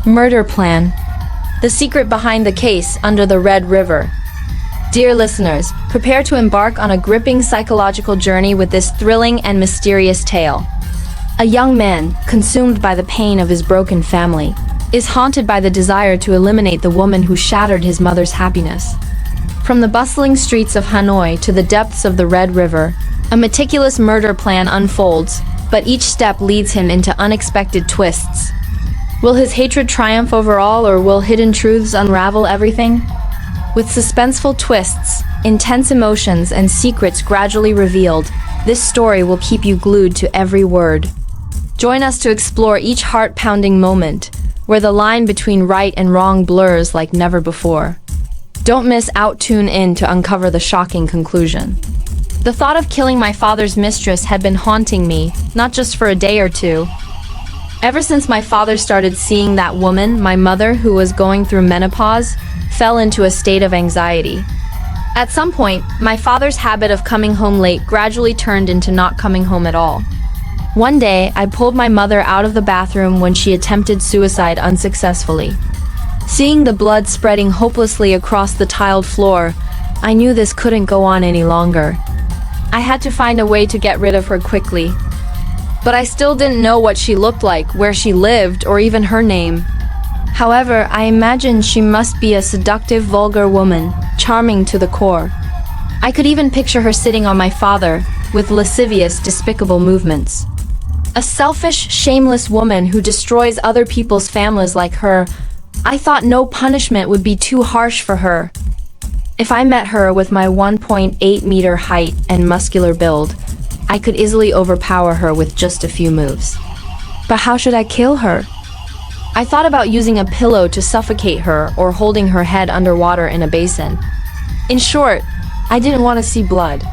Murder plan. The secret behind the case under the Red River. Dear listeners, prepare to embark on a gripping psychological journey with this thrilling and mysterious tale. A young man, consumed by the pain of his broken family, is haunted by the desire to eliminate the woman who shattered his mother's happiness. From the bustling streets of Hanoi to the depths of the Red River, a meticulous murder plan unfolds, but each step leads him into unexpected twists. Will his hatred triumph over all, or will hidden truths unravel everything? With suspenseful twists, intense emotions, and secrets gradually revealed, this story will keep you glued to every word. Join us to explore each heart-pounding moment, where the line between right and wrong blurs like never before. Don't miss out, tune in to uncover the shocking conclusion. The thought of killing my father's mistress had been haunting me, not just for a day or two. Ever since my father started seeing that woman, my mother, who was going through menopause, fell into a state of anxiety. At some point, my father's habit of coming home late gradually turned into not coming home at all. One day, I pulled my mother out of the bathroom when she attempted suicide unsuccessfully. Seeing the blood spreading hopelessly across the tiled floor, I knew this couldn't go on any longer. I had to find a way to get rid of her quickly. But I still didn't know what she looked like, where she lived, or even her name. However, I imagined she must be a seductive, vulgar woman, charming to the core. I could even picture her sitting on my father, with lascivious, despicable movements. A selfish, shameless woman who destroys other people's families like her. I thought no punishment would be too harsh for her. If I met her with my 1.8-meter height and muscular build, I could easily overpower her with just a few moves. But how should I kill her? I thought about using a pillow to suffocate her or holding her head underwater in a basin. In short, I didn't want to see blood.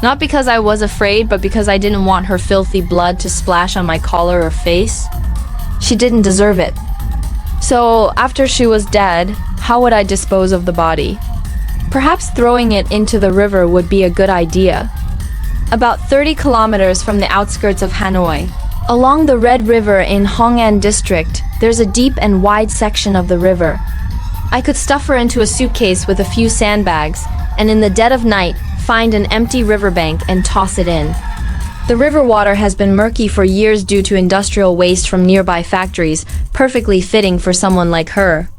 Not because I was afraid, but because I didn't want her filthy blood to splash on my collar or face. She didn't deserve it. So, after she was dead, how would I dispose of the body? Perhaps throwing it into the river would be a good idea. About 30 kilometers from the outskirts of Hanoi, along the Red River in Hong'an District, there's a deep and wide section of the river. I could stuff her into a suitcase with a few sandbags, and in the dead of night, find an empty riverbank and toss it in. The river water has been murky for years due to industrial waste from nearby factories, perfectly fitting for someone like her.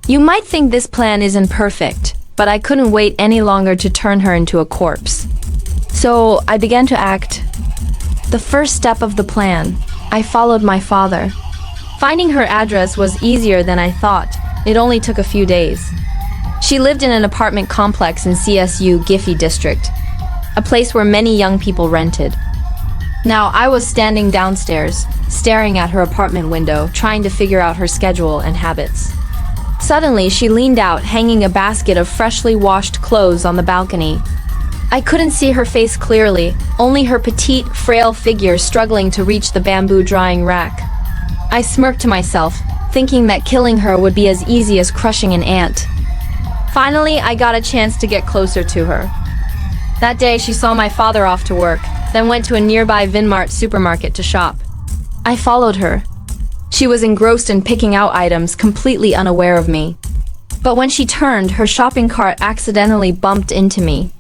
You might think this plan isn't perfect, but I couldn't wait any longer to turn her into a corpse. So I began to act. The first step of the plan, I followed my father. Finding her address was easier than I thought. It only took a few days. She lived in an apartment complex in CSU Giffey District, a place where many young people rented. Now, I was standing downstairs, staring at her apartment window, trying to figure out her schedule and habits. Suddenly, she leaned out, hanging a basket of freshly washed clothes on the balcony. I couldn't see her face clearly, only her petite, frail figure struggling to reach the bamboo drying rack. I smirked to myself, thinking that killing her would be as easy as crushing an ant. Finally, I got a chance to get closer to her. That day, she saw my father off to work, then went to a nearby Vinmart supermarket to shop. I followed her. She was engrossed in picking out items, completely unaware of me. But when she turned, her shopping cart accidentally bumped into me.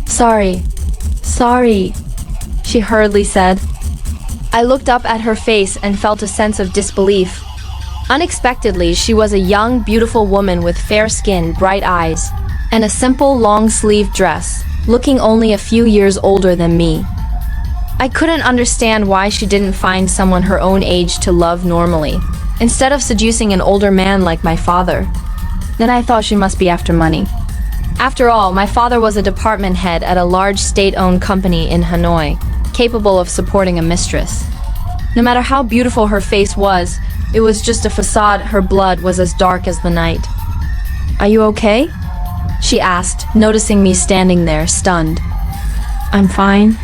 Sorry, she hurriedly said. I looked up at her face and felt a sense of disbelief. Unexpectedly, she was a young, beautiful woman with fair skin, bright eyes, and a simple, long-sleeved dress, looking only a few years older than me. I couldn't understand why she didn't find someone her own age to love normally, instead of seducing an older man like my father. Then I thought she must be after money. After all, my father was a department head at a large state-owned company in Hanoi, capable of supporting a mistress. No matter how beautiful her face was, it was just a facade. Her blood was as dark as the night. "Are you okay?" she asked, noticing me standing there, stunned. "I'm fine,"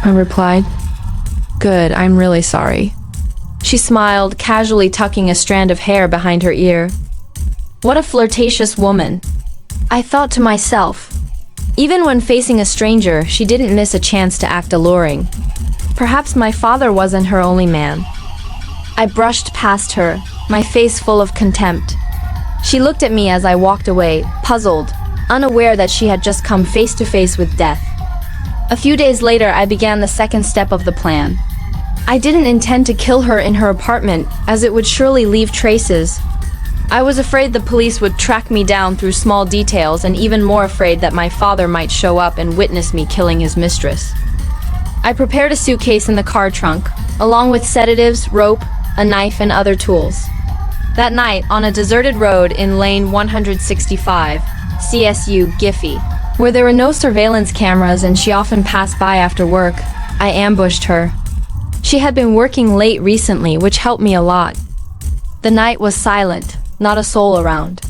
I replied. "Good, I'm really sorry." She smiled, casually tucking a strand of hair behind her ear. What a flirtatious woman, I thought to myself. Even when facing a stranger, she didn't miss a chance to act alluring. Perhaps my father wasn't her only man. I brushed past her, my face full of contempt. She looked at me as I walked away, puzzled, unaware that she had just come face to face with death. A few days later, I began the second step of the plan. I didn't intend to kill her in her apartment, as it would surely leave traces. I was afraid the police would track me down through small details, and even more afraid that my father might show up and witness me killing his mistress. I prepared a suitcase in the car trunk, along with sedatives, rope, a knife, and other tools. That night, on a deserted road in lane 165, CSU Giffey, where there were no surveillance cameras and she often passed by after work, I ambushed her. She had been working late recently, which helped me a lot. The night was silent, not a soul around.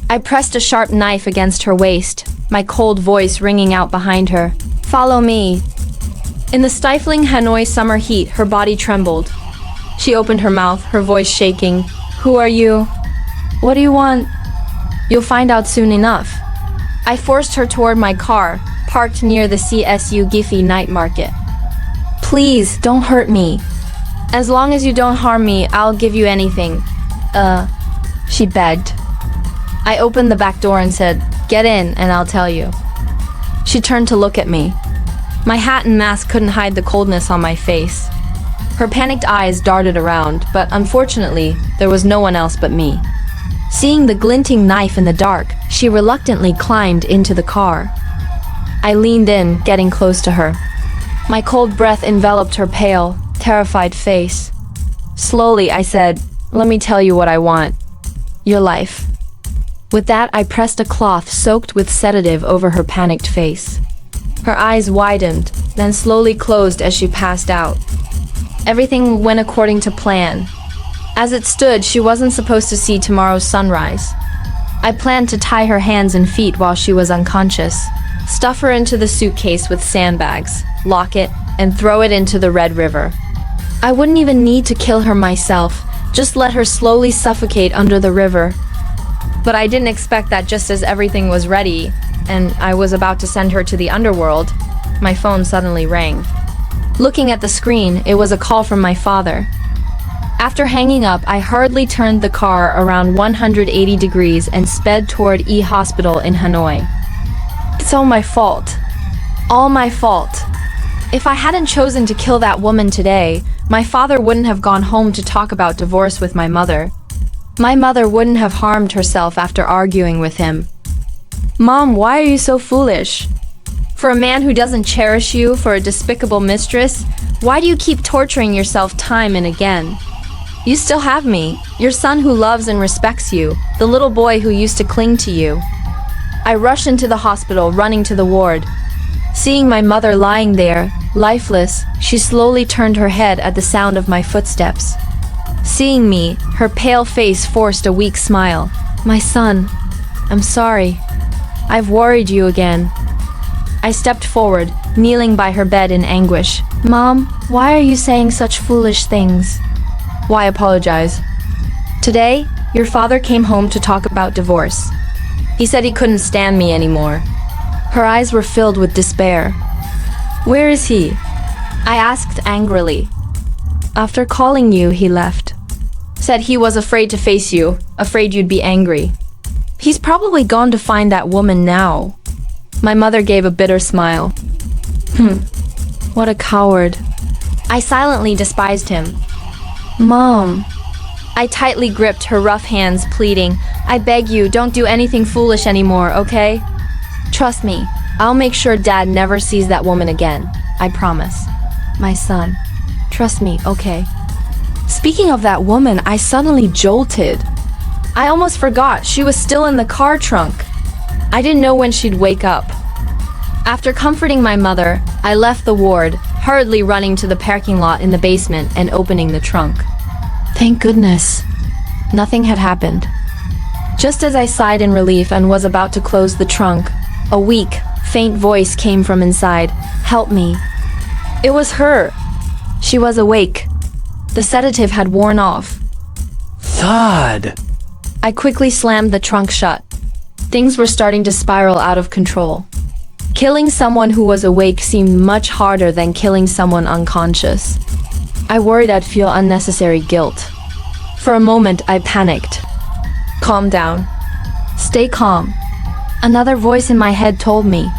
I pressed a sharp knife against her waist, my cold voice ringing out behind her. "Follow me." In the stifling Hanoi summer heat, her body trembled. She opened her mouth, her voice shaking. "Who are you? What do you want?" "You'll find out soon enough." I forced her toward my car, parked near the CSU Giffey night market. "Please, don't hurt me. As long as you don't harm me, I'll give you anything." She begged. I opened the back door and said, "Get in and I'll tell you." She turned to look at me. My hat and mask couldn't hide the coldness on my face. Her panicked eyes darted around, but unfortunately, there was no one else but me. Seeing the glinting knife in the dark, she reluctantly climbed into the car. I leaned in, getting close to her. My cold breath enveloped her pale, terrified face. Slowly, I said, "Let me tell you what I want. Your life." With that, I pressed a cloth soaked with sedative over her panicked face. Her eyes widened, then slowly closed as she passed out. Everything went according to plan. As it stood, she wasn't supposed to see tomorrow's sunrise. I planned to tie her hands and feet while she was unconscious, stuff her into the suitcase with sandbags, lock it, and throw it into the Red River. I wouldn't even need to kill her myself, just let her slowly suffocate under the river. But I didn't expect that just as everything was ready, and I was about to send her to the underworld, my phone suddenly rang. Looking at the screen, it was a call from my father. After hanging up, I hurriedly turned the car around 180 degrees and sped toward E Hospital in Hanoi. It's all my fault. All my fault. If I hadn't chosen to kill that woman today, my father wouldn't have gone home to talk about divorce with my mother. My mother wouldn't have harmed herself after arguing with him. Mom, why are you so foolish? For a man who doesn't cherish you, for a despicable mistress, why do you keep torturing yourself time and again? You still have me, your son who loves and respects you, the little boy who used to cling to you. I rushed into the hospital, running to the ward. Seeing my mother lying there, lifeless, she slowly turned her head at the sound of my footsteps. Seeing me, her pale face forced a weak smile. "My son, I'm sorry. I've worried you again." I stepped forward, kneeling by her bed in anguish. "Mom, why are you saying such foolish things?" "Why apologize?" "Today, your father came home to talk about divorce. He said he couldn't stand me anymore." Her eyes were filled with despair. "Where is he?" I asked angrily. "After calling you, he left. Said he was afraid to face you, afraid you'd be angry. He's probably gone to find that woman now." My mother gave a bitter smile. What a coward. I silently despised him. "Mom." I tightly gripped her rough hands, pleading, "I beg you, don't do anything foolish anymore, okay? Trust me, I'll make sure Dad never sees that woman again. I promise. My son, trust me, okay?" Speaking of that woman, I suddenly jolted. I almost forgot she was still in the car trunk. I didn't know when she'd wake up. After comforting my mother, I left the ward, hurriedly running to the parking lot in the basement and opening the trunk. Thank goodness. Nothing had happened. Just as I sighed in relief and was about to close the trunk, a weak, faint voice came from inside. "Help me." It was her. She was awake. The sedative had worn off. Thud! I quickly slammed the trunk shut. Things were starting to spiral out of control. Killing someone who was awake seemed much harder than killing someone unconscious. I worried I'd feel unnecessary guilt. For a moment, I panicked. Calm down. Stay calm. Another voice in my head told me,